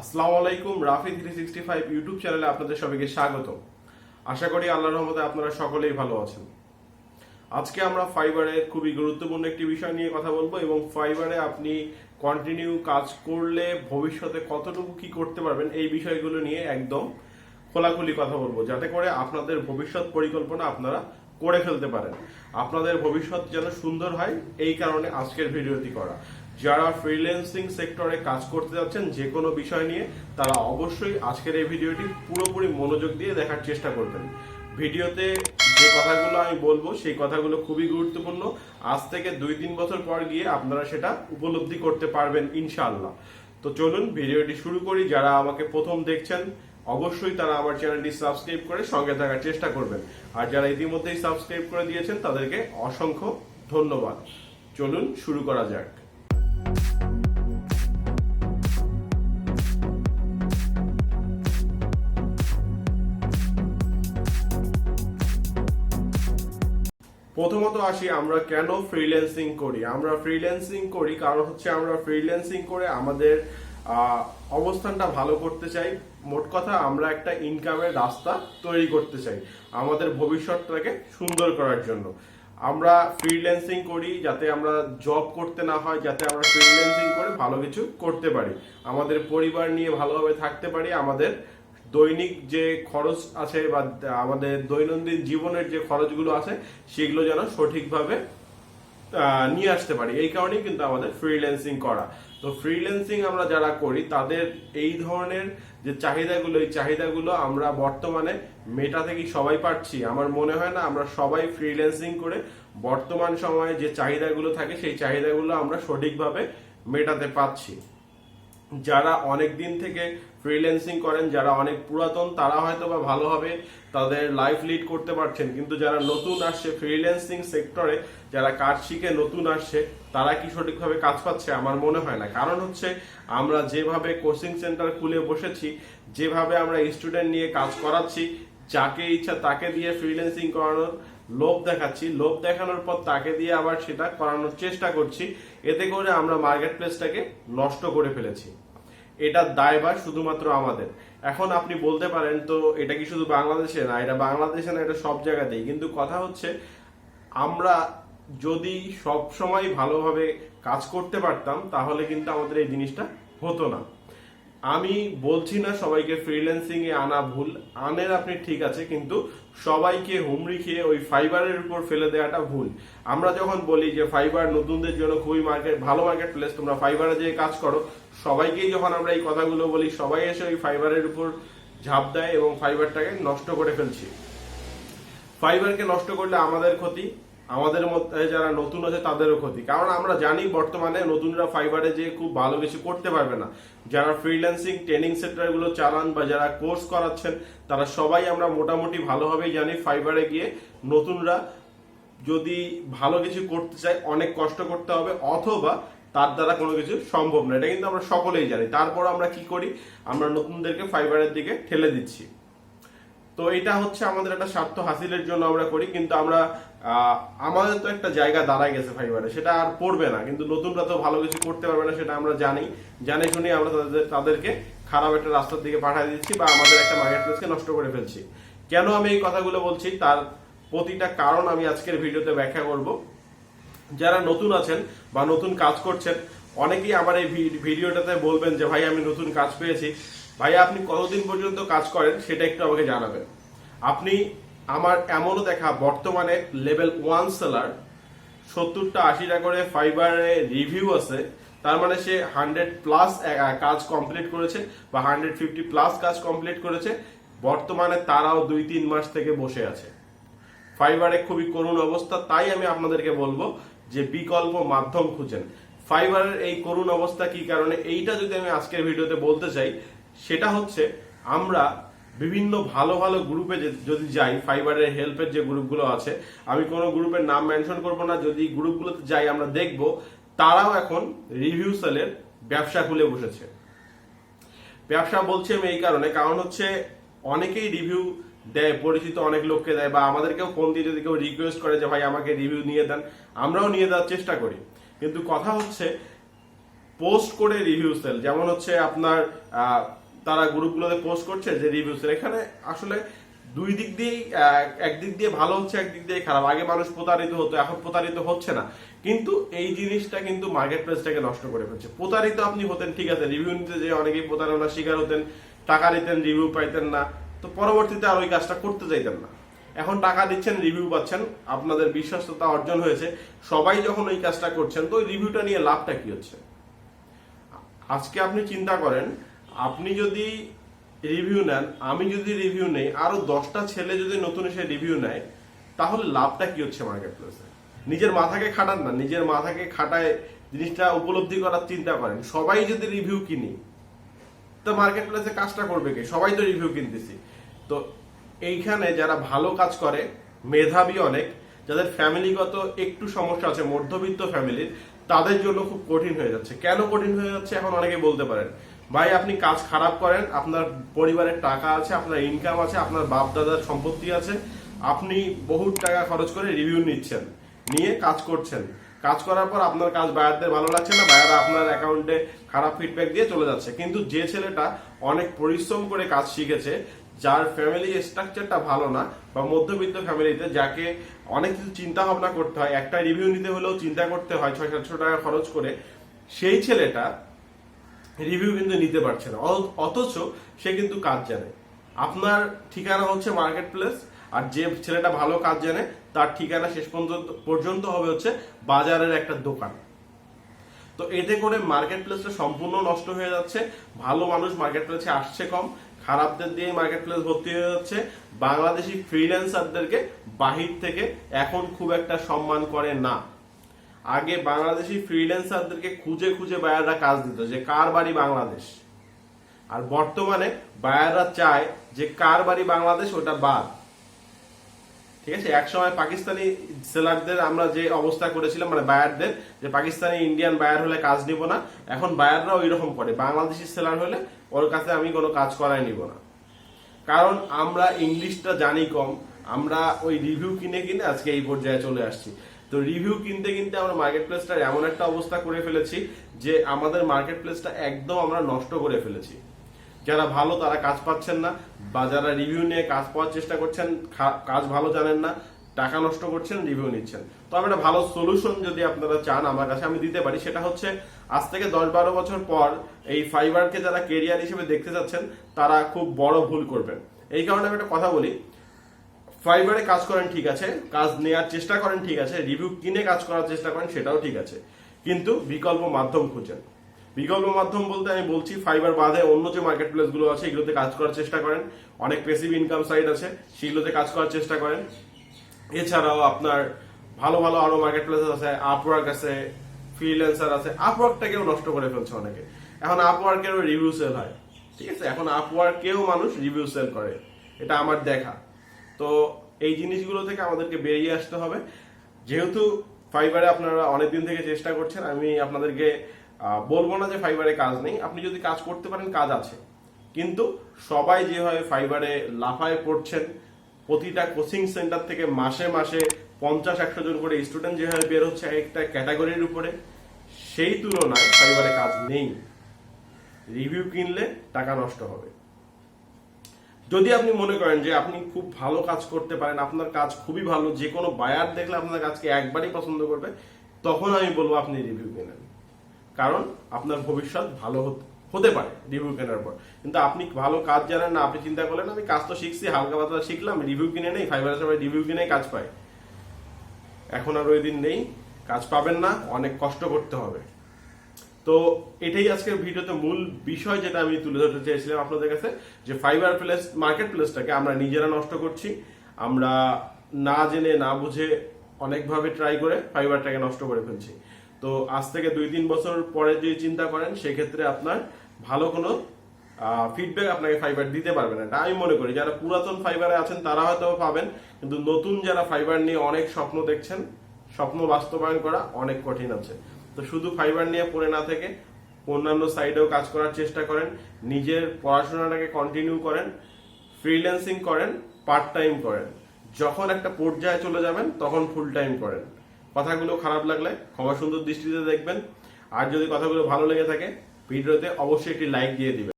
আসসালামু আলাইকুম। রাফি 365 ইউটিউব চ্যানেলে আপনাদের সবাইকে স্বাগত। আশা করি আল্লাহর রহমতে আপনারা সকলেই ভালো আছেন। আজকে আমরা ফাইবারের খুবই গুরুত্বপূর্ণ একটি বিষয় নিয়ে কথা বলবো এবং ফাইবারে আপনি কন্টিনিউ কাজ করলে ভবিষ্যতে কতটুকু কি করতে পারবেন এই বিষয়গুলো নিয়ে একদম খোলাখুলি কথা বলবো, যাতে করে আপনাদের ভবিষ্যৎ পরিকল্পনা আপনারা করে ফেলতে পারেন, আপনাদের ভবিষ্যৎ যেন সুন্দর হয়। এই কারণে আজকের ভিডিওটি করা। যারা ফ্রিল্যান্সিং সেক্টরে কাজ করতে যাচ্ছেন যে কোনো বিষয় নিয়ে, তারা অবশ্যই আজকের এই ভিডিওটি পুরোপুরি মনোযোগ দিয়ে দেখার চেষ্টা করবেন। ভিডিওতে যে কথাগুলো আমি বলবো সেই কথাগুলো খুবই গুরুত্বপূর্ণ। আজ থেকে 2-3 বছর পর গিয়ে আপনারা সেটা উপলব্ধি করতে পারবেন ইনশাআল্লাহ। তো চলুন ভিডিওটি শুরু করি। যারা আমাকে প্রথম দেখছেন অবশ্যই তারা আমার চ্যানেলটি সাবস্ক্রাইব করে সঙ্গে থাকার চেষ্টা করবেন, আর যারা ইতিমধ্যেই সাবস্ক্রাইব করে দিয়েছেন তাদেরকে অসংখ্য ধন্যবাদ। চলুন শুরু করা যাক। প্রথমত আসি আমরা কেন ফ্রিল্যান্সিং করি। আমরা ফ্রিল্যান্সিং করি কারণ হচ্ছে আমরা ফ্রিল্যান্সিং করে আমাদের অবস্থানটা ভালো করতে চাই। মোট কথা আমরা একটা ইনকামের রাস্তা তৈরি করতে চাই আমাদের ভবিষ্যৎটাকে সুন্দর করার জন্য। আমরা ফ্রিল্যান্সিং করি যাতে আমরা জব করতে না হয়, যাতে আমরা ফ্রিল্যান্সিং করে ভালো কিছু করতে পারি, আমাদের পরিবার নিয়ে ভালোভাবে থাকতে পারি, আমাদের দৈনিক যে খরচ আছে বা আমাদের দৈনন্দিন জীবনের যে খরচগুলো আছে সেগুলো যেন সঠিকভাবে নিয়ে আসতে পারি। এই কারণেই কিন্তু আমাদের ফ্রিল্যান্সিং করা। তো ফ্রিল্যান্সিং আমরা যারা করি তাদের এই ধরনের যে চাহিদাগুলো, এই চাহিদাগুলো আমরা বর্তমানে মেটাতে কি সবাই পারছি? আমার মনে হয় না আমরা সবাই ফ্রিল্যান্সিং করে বর্তমান সময়ে যে চাহিদাগুলো থাকে সেই চাহিদাগুলো আমরা সঠিকভাবে মেটাতে পারছি। যারা অনেক দিন থেকে ফ্রিল্যান্সিং করেন, যারা অনেক পুরাতন, তারা হয়তো বা ভালোভাবে তাদের লাইফ লিড করতে পারছেন, কিন্তু যারা নতুন আসছে ফ্রিল্যান্সিং সেক্টরে, যারা কাজ শিখে নতুন আসছে, তারা কি সঠিকভাবে কাজ পাচ্ছে? আমার মনে হয় না। কারণ হচ্ছে আমরা যেভাবে কোচিং সেন্টার খুলে বসেছি, যেভাবে আমরা স্টুডেন্ট নিয়ে কাজ করাচ্ছি, যাকে ইচ্ছা তাকে দিয়ে ফ্রিল্যান্সিং করানোর লোভ দেখাচ্ছি, লোভ দেখানোর পর তাকে দিয়ে আবার সেটা করানোর চেষ্টা করছি, এতে করে আমরা মার্কেট প্লেসটাকে নষ্ট করে ফেলেছি। এটা দায়ভার শুধুমাত্র আমাদের। এখন আপনি বলতে পারেন তো এটা কি শুধু বাংলাদেশে? না, এটা বাংলাদেশে না, এটা সব জায়গাতেই। কিন্তু কথা হচ্ছে আমরা যদি সব সময় ভালোভাবে কাজ করতে পারতাম তাহলে কিন্তু আমাদের এই জিনিসটা হতো না। আমি বলছি না সবাইকে ফ্রিল্যান্সিং এ আনা ভুল, আনেন আপনি, ঠিক আছে, কিন্তু সবাইকে হুমড়ি খেয়ে ওই ফাইবারের উপর ফেলে দেওয়াটা ভুল। আমরা যখন বলি যে ফাইবার নতুনদের জন্য খুবই ভালো মার্কেট প্লেস, তোমরা ফাইবারে যেয়ে কাজ করো, সবাইকেই যখন আমরা এই কথাগুলো বলি সবাই এসে ওই ফাইবারের উপর ঝাঁপ দেয় এবং ফাইবারটাকে নষ্ট করে ফেলছি। ফাইবারকে নষ্ট করলে আমাদের ক্ষতি, আমাদের মধ্যে যারা নতুন আছে তাদেরও ক্ষতি। কারণ আমরা জানি বর্তমানে নতুনরা ফাইবারে যে খুব ভালো কিছু করতে পারবে না। যারা ফ্রিল্যান্সিং ট্রেনিং সেন্টারগুলো চালান বা যারা কোর্স করাচ্ছেন, তারা সবাই আমরা মোটামুটি ভালোভাবেই জানি ফাইবারে গিয়ে নতুনরা যদি ভালো কিছু করতে চায় অনেক কষ্ট করতে হবে, অথবা তার দ্বারা কোনো কিছু সম্ভব না। এটা কিন্তু আমরা সকলেই জানি। তারপর আমরা কি করি? আমরা নতুনদেরকে ফাইবারের দিকে ঠেলে দিচ্ছি। তো এটা হচ্ছে আমাদের একটা স্বার্থ হাসিলের জন্য আমরা করি, কিন্তু আমরা আমাদের তো একটা জায়গা দাঁড়ায় গেছে ফাইবারে, সেটা আর পড়বে না। কিন্তু নতুনরা তো ভালো কিছু করতে পারবে না, সেটা আমরা জানি। জানে শুনে আমরা তাদেরকে খারাপ একটা রাস্তার দিকে পাঠিয়ে দিচ্ছি বা আমাদের একটা মার্কেট প্লেসকে নষ্ট করে ফেলছি। কেন আমি এই কথাগুলো বলছি তার প্রতিটা কারণ আমি আজকের ভিডিওতে ব্যাখ্যা করব। যারা নতুন আছেন বা নতুন কাজ করছেন, অনেকেই আমার এই ভিডিওটাতে বলবেন যে ভাই আমি নতুন কাজ পেয়েছি। ভাই আপনি কতদিন পর্যন্ত কাজ করেন সেটা একটু আমাকে জানাবেন। আপনি আমার এমনও দেখা বর্তমানে লেভেল 1 সেলার 70টা 80টা করে ফাইবারে রিভিউ আছে, তার মানে সে 100+ কাজ কমপ্লিট করেছে বা 150+ কাজ কমপ্লিট করেছে। বর্তমানে তারাও 2-3 মাস থেকে বসে আছে। ফাইবারে খুবই করুণ অবস্থা। তাই আমি আপনাদেরকে বলবো যে বিকল্প মাধ্যম খুঁজেন। ফাইবারের এই করুণ অবস্থা কি কারণে, এইটা যদি আমি আজকের ভিডিওতে বলতে চাই, সেটা হচ্ছে আমরা বিভিন্ন ভালো ভালো গ্রুপে যদি যাই, ফাইবারের হেল্পের যে গ্রুপগুলো আছে, আমি কোনো গ্রুপের নাম মেনশন করব না, যদি গ্রুপগুলোতে যাই আমরা দেখব তারাও এখন রিভিউ সেলের ব্যবসা খুলে বসেছে। ব্যবসা বলছি আমি এই কারণে, কারণ হচ্ছে অনেকেই রিভিউ দেয়, পরিচিত অনেক লোককে দেয়, বা আমাদেরকেও ফোন দিয়ে যদি কেউ রিকোয়েস্ট করে যে ভাই আমাকে রিভিউ নিয়ে দেন, আমরাও নিয়ে দেওয়ার চেষ্টা করি। কিন্তু কথা হচ্ছে পোস্ট করে রিভিউ সেল, যেমন হচ্ছে আপনার তারা গ্রুপগুলোতে পোস্ট করছে যে রিভিউ সেল, এখানে আসলে দুই দিক দিয়েই, একদিক দিয়ে ভালো হচ্ছে, একদিক দিয়ে খারাপ। আগে মানুষ প্রতারিত হতো, এখন প্রতারিত হচ্ছে না, কিন্তু এই জিনিসটা কিন্তু মার্কেট প্লেসটাকে নষ্ট করে ফেলছে। প্রতারিত আপনি হতেন ঠিক আছে, রিভিউ নিতে যে অনেকেই প্রতারণার শিকার হতেন, টাকা দিতেন, রিভিউ পাইতেন না, তো পরবর্তীতে আর ওই কাজটা করতে চাইতেন না। এখন টাকা দিচ্ছেন, রিভিউ পাচ্ছেন, আপনাদের বিশ্বস্ততা অর্জন হয়েছে, সবাই যখন ওই কাজটা করছেন, তো ওই রিভিউটা নিয়ে লাভটা কি হচ্ছে? আজকে আপনি চিন্তা করেন, আপনি যদি রিভিউ নেন, আমি যদি রিভিউ নেই, আরো 10টা ছেলে যদি নতুন এসে রিভিউ নেয়, তাহলে লাভটা কি হচ্ছে মার্কেট প্লেসে? নিজের মাথাকে খাটান না, নিজের মাথাকে খাটায় জিনিসটা উপলব্ধি করার চিন্তা করেন। সবাই যদি রিভিউ কিনি, তো মার্কেট প্লেসে কাজটা করবে কে? সবাই তো রিভিউ কিনতেছি। তো এইখানে যারা ভালো কাজ করে, মেধাবী অনেক, যাদের ফ্যামিলিগত একটু সমস্যা আছে, মধ্যবিত্ত ফ্যামিলির, তাদের জন্য খুব কঠিন হয়ে যাচ্ছে। কেন কঠিন হয়ে যাচ্ছে এখন অনেকে বলতে পারেন, ভাই আপনি কাজ খারাপ করেন, আপনার পরিবারের টাকা আছে, আপনার ইনকাম আছে, আপনার বাপ দাদার সম্পত্তি আছে, আপনি বহুত টাকা খরচ করে রিভিউ নিচ্ছেন, নিয়ে কাজ করছেন, কাজ করার পর আপনার কাজ বায়ারদের ভালো লাগছে না, বায়াররা আপনার অ্যাকাউন্টে খারাপ ফিডব্যাক দিয়ে চলে যাচ্ছে। কিন্তু যে ছেলেটা অনেক পরিশ্রম করে কাজ শিখেছে, যার ফ্যামিলি স্ট্রাকচারটা ভালো না, বা মধ্যবিত্ত ফ্যামিলিতে যাকে অনেক কিছু চিন্তা ভাবনা করতে হয়, একটা রিভিউ নিতে হলেও চিন্তা করতে হয় 600-700 টাকা খরচ করে, সেই ছেলেটা রিভিউ কিন্তু নিতে পারছে না, অথচ সে কিন্তু কাজ জানে। আপনার ঠিকানা হচ্ছে মার্কেট প্লেস, আর যে ছেলেটা ভালো কাজ জানে তার ঠিকানা শেষ পর্যন্ত হবে হচ্ছে বাজারের একটা দোকান। তো এতে করে মার্কেট প্লেসটা সম্পূর্ণ নষ্ট হয়ে যাচ্ছে। ভালো মানুষ মার্কেট প্লেসে আসছে কম, খারাপদের দিয়ে মার্কেট প্লেস ভর্তি হয়ে যাচ্ছে। বাংলাদেশি ফ্রিল্যান্সারদেরকে বাহির থেকে এখন খুব একটা সম্মান করে না। আগে বাংলাদেশি ফ্রিল্যান্সারদেরকে খুঁজে খুঁজে বায়াররা কাজ দিত, যে কার বাড়ি বাংলাদেশ। আর বর্তমানে বায়াররা চায় যে কার বাড়ি বাংলাদেশ ওটা বাদ। ঠিক আছে, একসময় পাকিস্তানি সেলারদের আমরা যে অবস্থা করেছিলাম, মানে বায়ারদের, যে পাকিস্তানি ইন্ডিয়ান বায়ার হলে কাজ নিব না, এখন বায়াররা ওই রকম করে, বাংলাদেশি সেলার হলে ওর কাছে আমি কোনো কাজ করাই নিব না। কারণ আমরা ইংলিশটা জানি কম, আমরা ওই রিভিউ কিনে কিনে আজকে এই পর্যায়ে চলে আসছি। তো রিভিউ কিনতে কিনতে আমরা মার্কেট প্লেসটার এমন একটা অবস্থা করে ফেলেছি যে আমাদের মার্কেট প্লেসটা একদম আমরা নষ্ট করে ফেলেছি। যারা ভালো তারা কাজ পাচ্ছেন না, বা যারা রিভিউ নিয়ে কাজ পাওয়ার চেষ্টা করছেন, কাজ ভালো জানেন না, টাকা নষ্ট করছেন, রিভিউ নিচ্ছেন। তো আমি একটা ভালো সলিউশন যদি আপনারা চান আমার কাছে, আমি দিতে পারি। সেটা হচ্ছে, আজ থেকে 10-12 বছর পর এই ফাইবারকে যারা কেরিয়ার হিসেবে দেখতে যাচ্ছেন, তারা খুব বড় ভুল করবেন। এই কারণে আমি একটা কথা বলি, ফাইবারে কাজ করেন ঠিক আছে, কাজ নেওয়ার চেষ্টা করেন ঠিক আছে, রিভিউ কিনে কাজ করার চেষ্টা করেন সেটাও ঠিক আছে, কিন্তু বিকল্প মাধ্যম খুঁজেন। বিকল্প মাধ্যম বলতে আমি বলছি, ফাইবার বাদে অন্য যে মার্কেট প্লেস গুলো আছে এগুলোতে কাজ করার চেষ্টা করেন। অনেক প্যাসিভ ইনকাম সাইট আছে, সেগুলোতে কাজ করার চেষ্টা করেন। এছাড়াও আপনার ভালো ভালো আরো মার্কেট প্লেস আছে, আপওয়ার্ক আছে, ফ্রিল্যান্সার আছে। আপওয়ার্কটাকেও নষ্ট করে ফেলছে অনেকে, এখন আপওয়ার্কেরও রিভিউ সেল হয়। ঠিক আছে, এখন আপওয়ার্কেও মানুষ রিভিউ সেল করে, এটা আমার দেখা। তো এই জিনিসগুলো থেকে আমাদেরকে বেরিয়ে আসতে হবে। যেহেতু ফাইবারে আপনারা অনেকদিন থেকে চেষ্টা করছেন, আমি আপনাদেরকে বলবো না যে ফাইবারে কাজ নেই, আপনি যদি কাজ করতে পারেন কাজ আছে। কিন্তু সবাই যেভাবে ফাইবারে লাফায় পড়ছেন, প্রতিটা কোচিং সেন্টার থেকে মাসে মাসে 50-100 জন করে স্টুডেন্ট যেভাবে বের হচ্ছে একটা ক্যাটাগরির উপরে, সেই তুলনায় ফাইবারে কাজ নেই। রিভিউ কিনলে টাকা নষ্ট হবে। যদি আপনি মনে করেন যে আপনি খুব ভালো কাজ করতে পারেন, আপনার কাজ খুবই ভালো, যে কোনো বায়ার দেখলে আপনার কাজকে একবারই পছন্দ করবে, তখন আমি বলবো আপনি রিভিউ কেনেন। কারণ আপনার ভবিষ্যৎ ভালো হতে পারে রিভিউ কেনার পর। কিন্তু আপনি ভালো কাজ জানেন না, আপনি চিন্তা করলেন আমি কাজ তো শিখছি, হালকা পাতলা শিখলাম, রিভিউ কিনে নেই, ফাইবারের সবাই রিভিউ কিনেই কাজ পায়। এখন আর ওই দিন নেই, কাজ পাবেন না, অনেক কষ্ট করতে হবে। তো এটাই আজকের ভিডিওতে মূল বিষয়, যেটা আমি তুলে ধরতে চেয়েছিলাম আপনাদের কাছে, যে ফাইবার প্লেস মার্কেট প্লেসটাকে আমরা নিজেরা নষ্ট করছি। আমরা না জেনে না বুঝে অনেকভাবে ট্রাই করে ফাইবারটাকে নষ্ট করে ফেলছি। তো আজ থেকে 2-3 বছর পরে যদি চিন্তা করেন, সেক্ষেত্রে আপনার ভালো কোনো ফিডব্যাক আপনাকে ফাইবার দিতে পারবে না, এটা আমি মনে করি। যারা পুরাতন ফাইবারে আছেন তারা হয়তো পাবেন, কিন্তু নতুন যারা ফাইবার নিয়ে অনেক স্বপ্ন দেখছেন, স্বপ্ন বাস্তবায়ন করা অনেক কঠিন আছে। তো শুধু ফাইবার নিয়ে পড়ে না থেকে অন্যান্য সাইডেও কাজ করার চেষ্টা করেন, নিজের পড়াশোনাটাকে কন্টিনিউ করেন, ফ্রিল্যান্সিং করেন, পার্ট টাইম করেন। যখন একটা পর্যায়ে চলে যাবেন তখন ফুল টাইম করেন। কথাগুলো খারাপ লাগলে ক্ষমা সুন্দর দৃষ্টিতে দেখবেন। আর যদি কথাগুলো ভালো লেগে থাকে ভিডিওতে অবশ্যই একটি লাইক দিয়ে দিবেন।